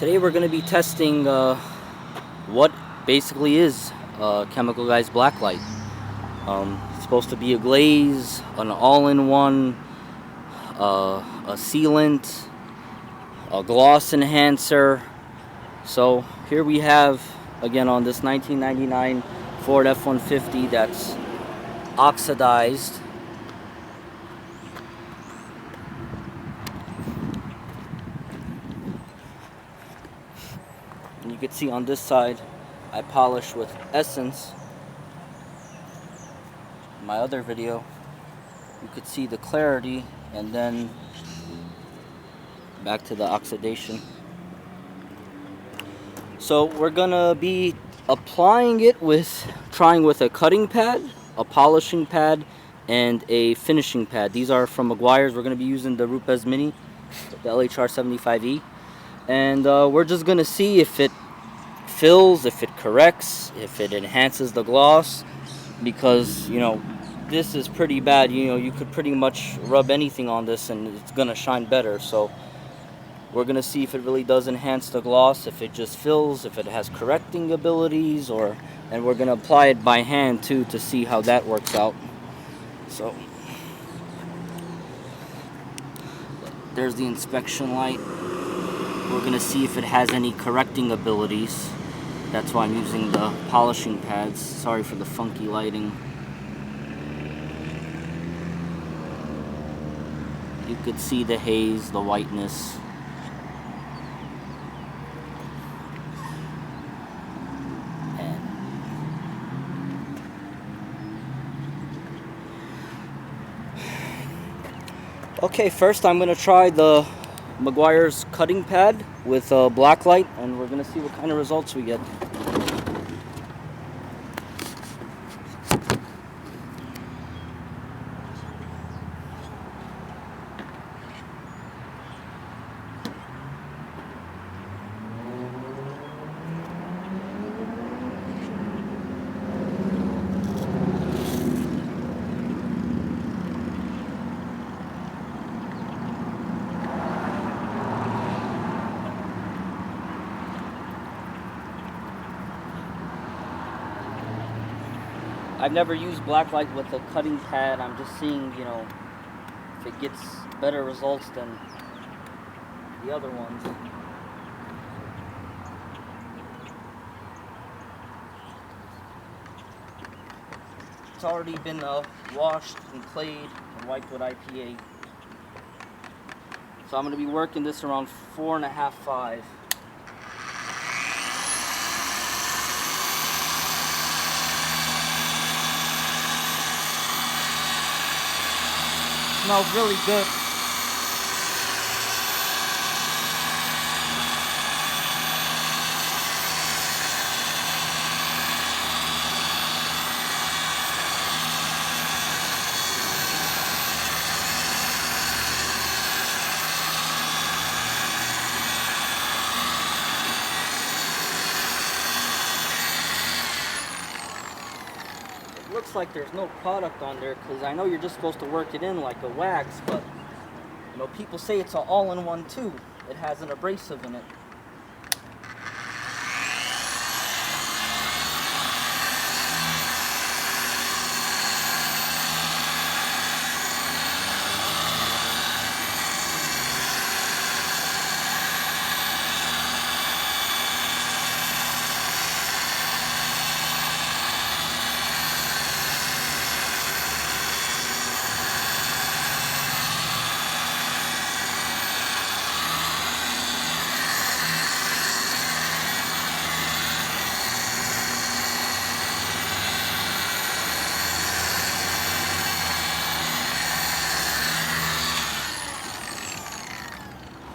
Today we're going to be testing what basically is Chemical Guy's Blacklight. It's supposed to be a glaze, an all-in-one, a sealant, a gloss enhancer. So here we have, again, on this 1999 Ford F-150 that's oxidized. And you can see on this side I polish with Essence. In my other video you could see the clarity, and then back to the oxidation. So we're gonna be applying it trying with a cutting pad, a polishing pad, and a finishing pad. These are from Maguire's. We're gonna be using the Rupes Mini, the LHR 75E, and we're just gonna see if it fills, if it corrects, if it enhances the gloss, because this is pretty bad. You could pretty much rub anything on this and it's gonna shine better. So we're gonna see if it really does enhance the gloss, if it just fills, if it has correcting abilities, and we're gonna apply it by hand too to see how that works out. So there's the inspection light. We're gonna see if it has any correcting abilities. That's why I'm using the polishing pads. Sorry for the funky lighting. You could see the haze, the whiteness. Okay, first I'm going to try the Maguire's cutting pad with BlackLight, and we're going to see what kind of results we get. I've never used BlackLight with a cutting pad. I'm just seeing, if it gets better results than the other ones. It's already been washed and clayed and wiped with IPA. So I'm going to be working this around 4.5, 5. Smells really good. Looks like there's no product on there, because I know you're just supposed to work it in like a wax, but people say it's an all-in-one too. It has an abrasive in it.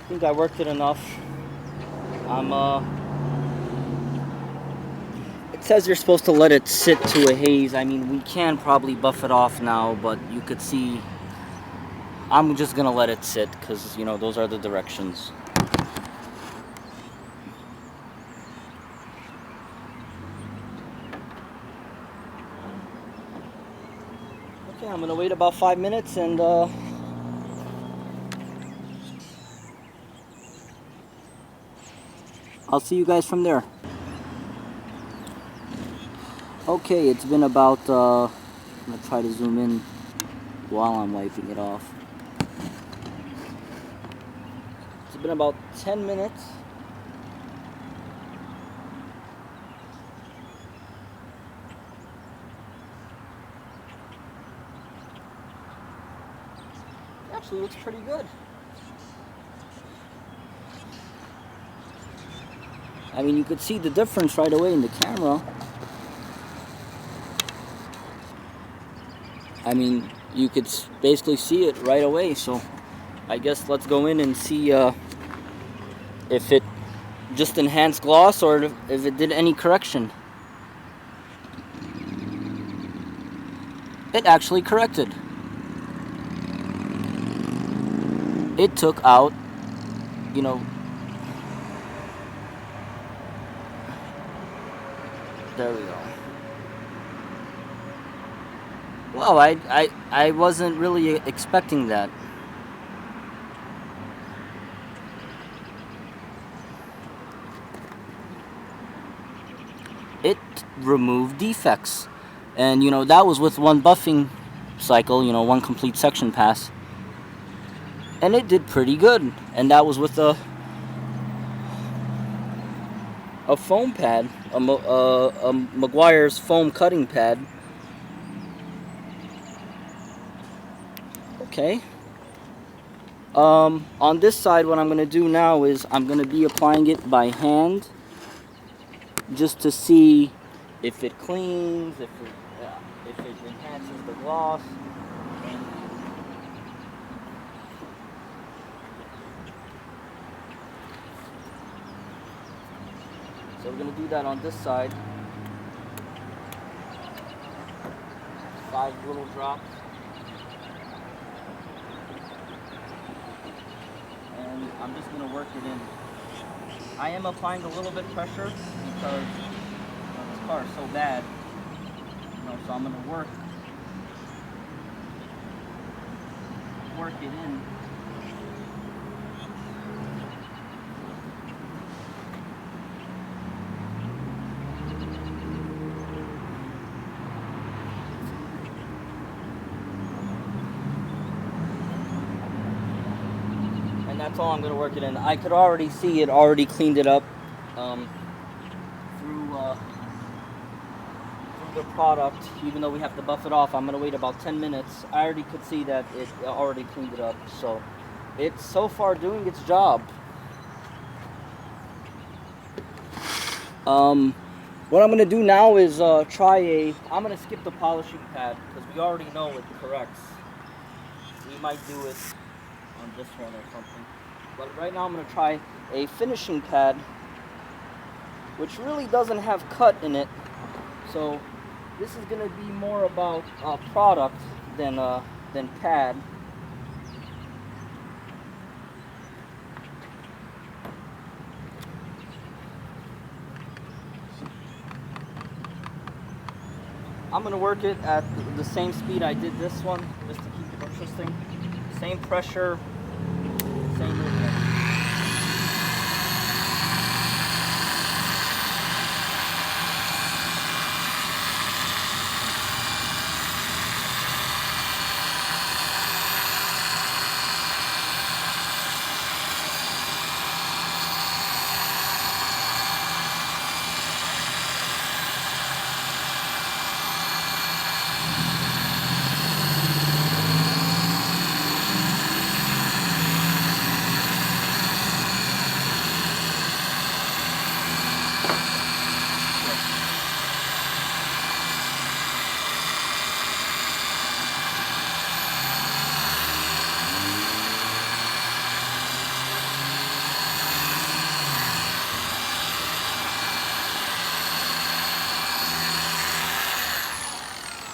I think I worked it enough. It says you're supposed to let it sit to a haze. I mean, we can probably buff it off now, but you could see I'm just gonna let it sit, because those are the directions. Okay, I'm gonna wait about 5 minutes and I'll see you guys from there. Okay, it's been about, I'm going to try to zoom in while I'm wiping it off. It's been about 10 minutes. It actually looks pretty good. I mean, you could see the difference right away in the camera. I mean, you could basically see it right away. So I guess let's go in and see if it just enhanced gloss or if it did any correction. It actually corrected. It took out, you know, there we go. Well, I wasn't really expecting that. It removed defects. And, you know, that was with one buffing cycle, you know, one complete section pass. And it did pretty good. And that was with a foam pad, a Maguire's foam cutting pad. Okay. On this side, what I'm going to do now is I'm going to be applying it by hand, just to see if it cleans, if it enhances the gloss. So we're going to do that on this side. 5 little drops. And I'm just going to work it in. I am applying a little bit of pressure because this car is so bad. You know, so I'm going to work it in. And that's all I'm going to work it in. I could already see it already cleaned it up through the product. Even though we have to buff it off, I'm going to wait about 10 minutes. I already could see that it already cleaned it up. So it's so far doing its job. What I'm going to do now is I'm going to skip the polishing pad because we already know it corrects. We might do it on this one or something. But right now I'm going to try a finishing pad, which really doesn't have cut in it. So this is going to be more about product than pad. I'm going to work it at the same speed I did this one, just to keep it interesting. Same pressure, same movement.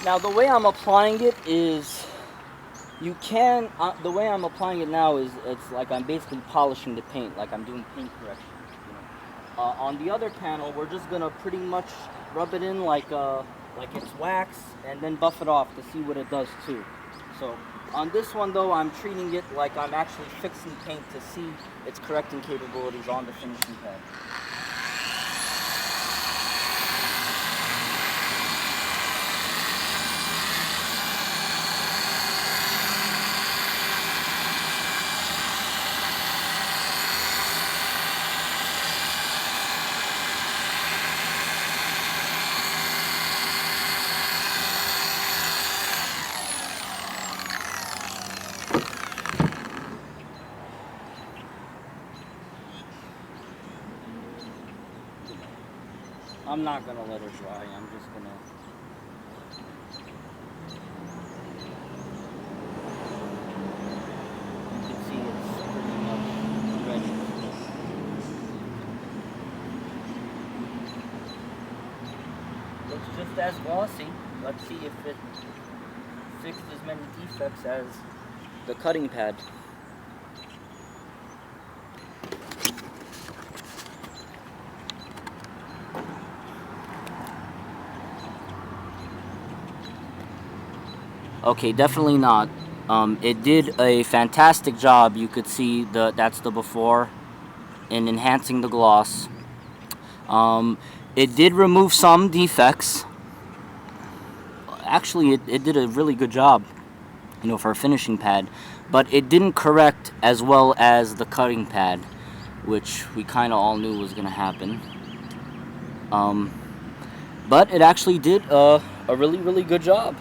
Now the way I'm applying it is, the way I'm applying it now is, it's like I'm basically polishing the paint, like I'm doing paint correction. You know? On the other panel, we're just gonna pretty much rub it in like it's wax, and then buff it off to see what it does too. So on this one though, I'm treating it like I'm actually fixing paint to see its correcting capabilities on the finishing pad. I'm not gonna let it dry. I'm just gonna. You can see it's pretty much ready. Looks just as glossy. Let's see if it fixed as many defects as the cutting pad. Okay, definitely not. It did a fantastic job. You could see that's the before in enhancing the gloss. It did remove some defects. Actually, it did a really good job, you know, for a finishing pad. But it didn't correct as well as the cutting pad, which we kind of all knew was going to happen. But it actually did a really, really good job.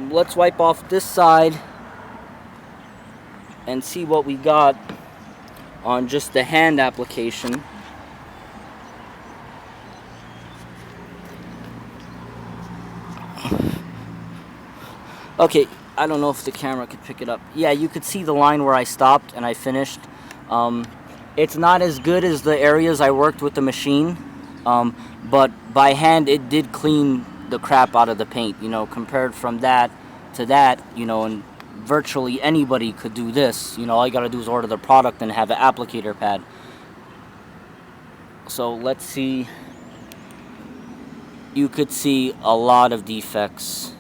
Let's wipe off this side and see what we got on just the hand application. Okay, I don't know if the camera could pick it up. Yeah, you could see the line where I stopped and I finished. It's not as good as the areas I worked with the machine, but by hand it did clean the crap out of the paint, you know, compared from that to that, you know, and virtually anybody could do this. You know, all you gotta do is order the product and have an applicator pad. So let's see. You could see a lot of defects.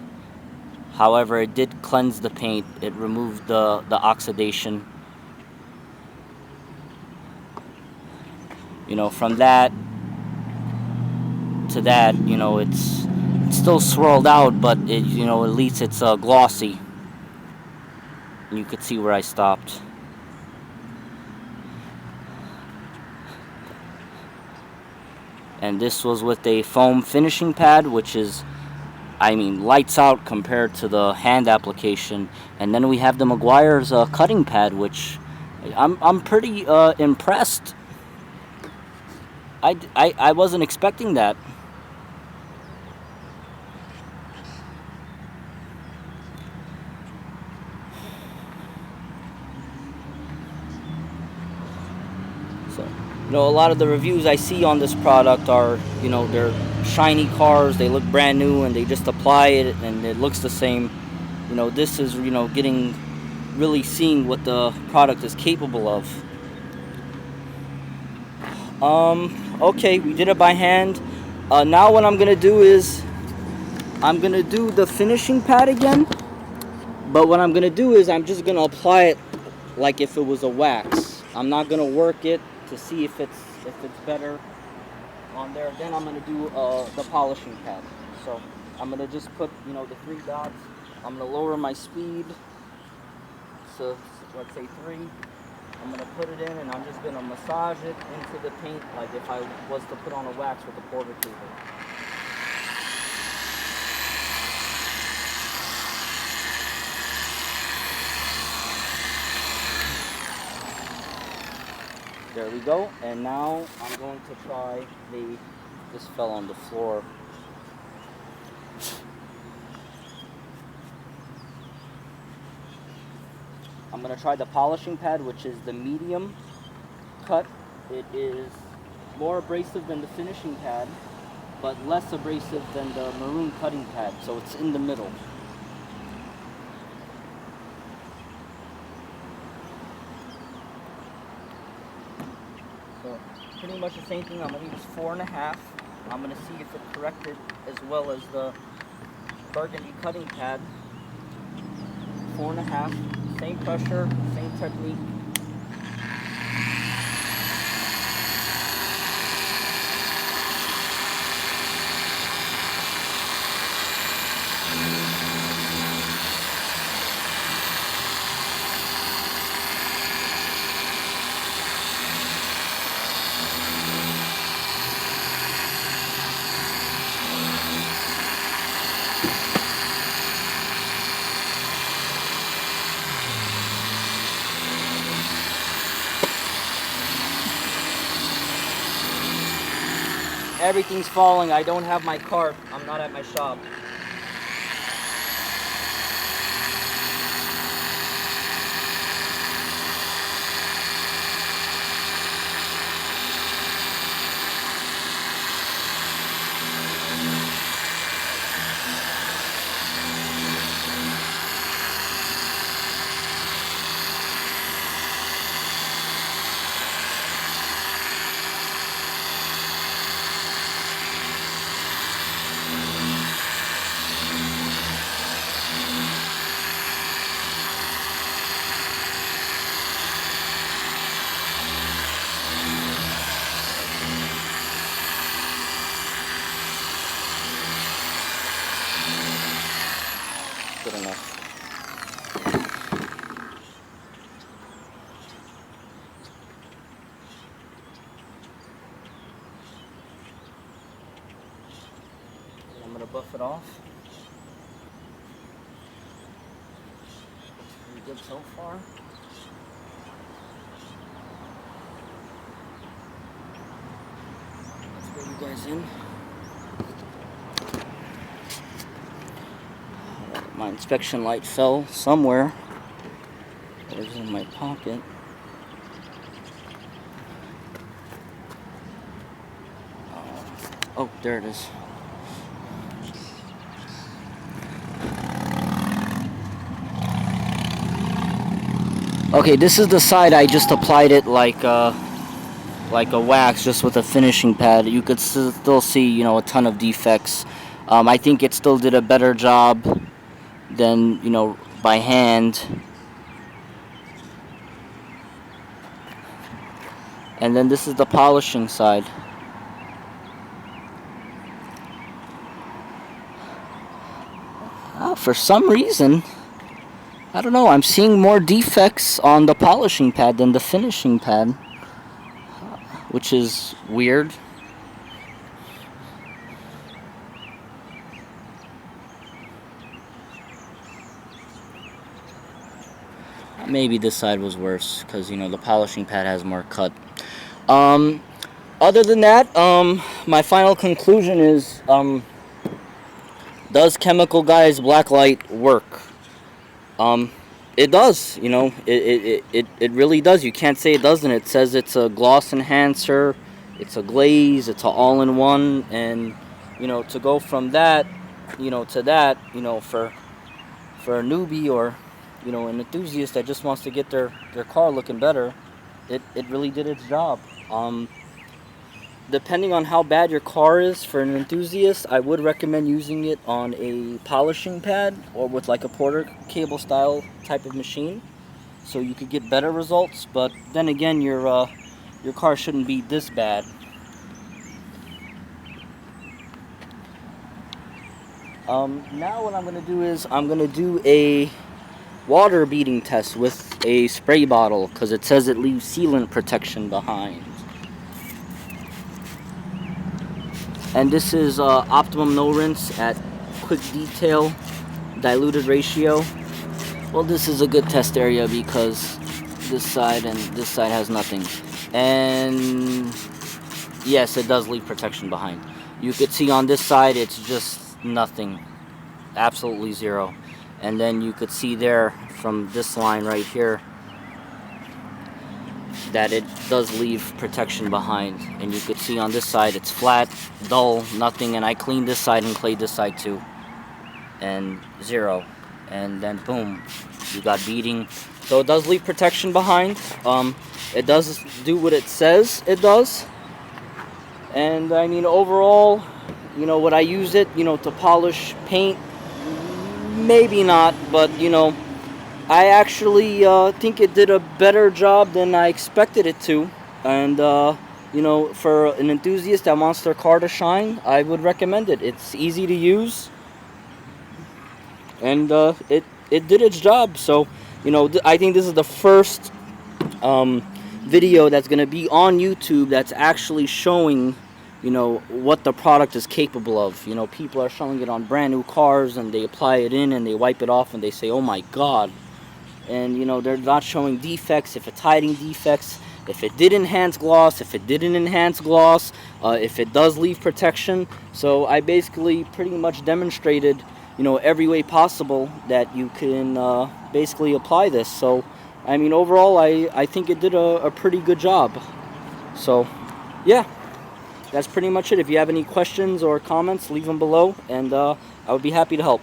However, it did cleanse the paint. It removed the oxidation. You know, from that to that, you know, it's still swirled out, but it, you know, at least it's glossy. And you could see where I stopped. And this was with a foam finishing pad, which is, I mean, lights out compared to the hand application. And then we have the Maguire's cutting pad, which I'm pretty impressed. I wasn't expecting that. So, you know, a lot of the reviews I see on this product are, you know, they're shiny cars, they look brand new, and they just apply it and it looks the same. You know, this is, you know, really seeing what the product is capable of. Okay, we did it by hand. Now what I'm gonna do is I'm gonna do the finishing pad again, but what I'm gonna do is I'm just gonna apply it like if it was a wax. I'm not gonna work it to see if it's better on there. Then I'm gonna do the polishing pad. So I'm gonna just put, you know, the 3 dots. I'm gonna lower my speed. So let's say 3. I'm gonna put it in and I'm just gonna massage it into the paint like if I was to put on a wax with a porter cable. There we go. And now I'm going to try this fell on the floor. I'm going to try the polishing pad, which is the medium cut. It is more abrasive than the finishing pad, but less abrasive than the maroon cutting pad, so it's in the middle. So pretty much the same thing. I'm going to use 4.5. I'm going to see if it corrected as well as the burgundy cutting pad. 4.5. Same pressure, same technique. everything's falling. I don't have my cart. I'm not at my shop. Good enough. I'm gonna buff it off. Looks pretty good so far. Let's get you guys in. My inspection light fell somewhere. It was in my pocket. Oh, there it is. Okay, this is the side I just applied it like a wax, just with a finishing pad. You could still see, you know, a ton of defects. I think it still did a better job than, you know, by hand. And then this is the polishing side. For some reason, I don't know, I'm seeing more defects on the polishing pad than the finishing pad, which is weird. Maybe this side was worse because, you know, the polishing pad has more cut. Other than that, my final conclusion is, does Chemical Guy's BlackLight work? It does, you know, it really does. You can't say it doesn't. It says it's a gloss enhancer, it's a glaze, it's an all-in-one, and, you know, to go from that, you know, to that, you know, for a newbie or, you know, an enthusiast that just wants to get their car looking better, it really did its job. Depending on how bad your car is, for an enthusiast, I would recommend using it on a polishing pad or with like a Porter cable style type of machine, so you could get better results. But then again, your car shouldn't be this bad. Now what I'm going to do is I'm going to do a water beading test with a spray bottle, because it says it leaves sealant protection behind. And this is optimum no rinse at quick detail diluted ratio. Well, this is a good test area because this side and this side has nothing. And yes, it does leave protection behind. You could see on this side it's just nothing, absolutely zero. And then you could see there from this line right here that it does leave protection behind. And you could see on this side it's flat, dull, nothing. And I cleaned this side and clayed this side too, and zero. And then boom, you got beading. So it does leave protection behind. It does do what it says it does. And I mean, overall, you know, would I use it, you know, to polish paint? Maybe not, but, you know, I actually think it did a better job than I expected it to. And, you know, for an enthusiast that wants their car to shine, I would recommend it. It's easy to use, and it did its job. So, you know, I think this is the first video that's going to be on YouTube that's actually showing, you know, what the product is capable of. You know, people are showing it on brand new cars, and they apply it in and they wipe it off and they say, oh my god. And, you know, they're not showing defects, if it's hiding defects. if it did enhance gloss, if it didn't enhance gloss, if it does leave protection. So I basically pretty much demonstrated, you know, every way possible that you can basically apply this. So I mean, overall, I think it did a pretty good job. So yeah, that's pretty much it. If you have any questions or comments, leave them below, and I would be happy to help.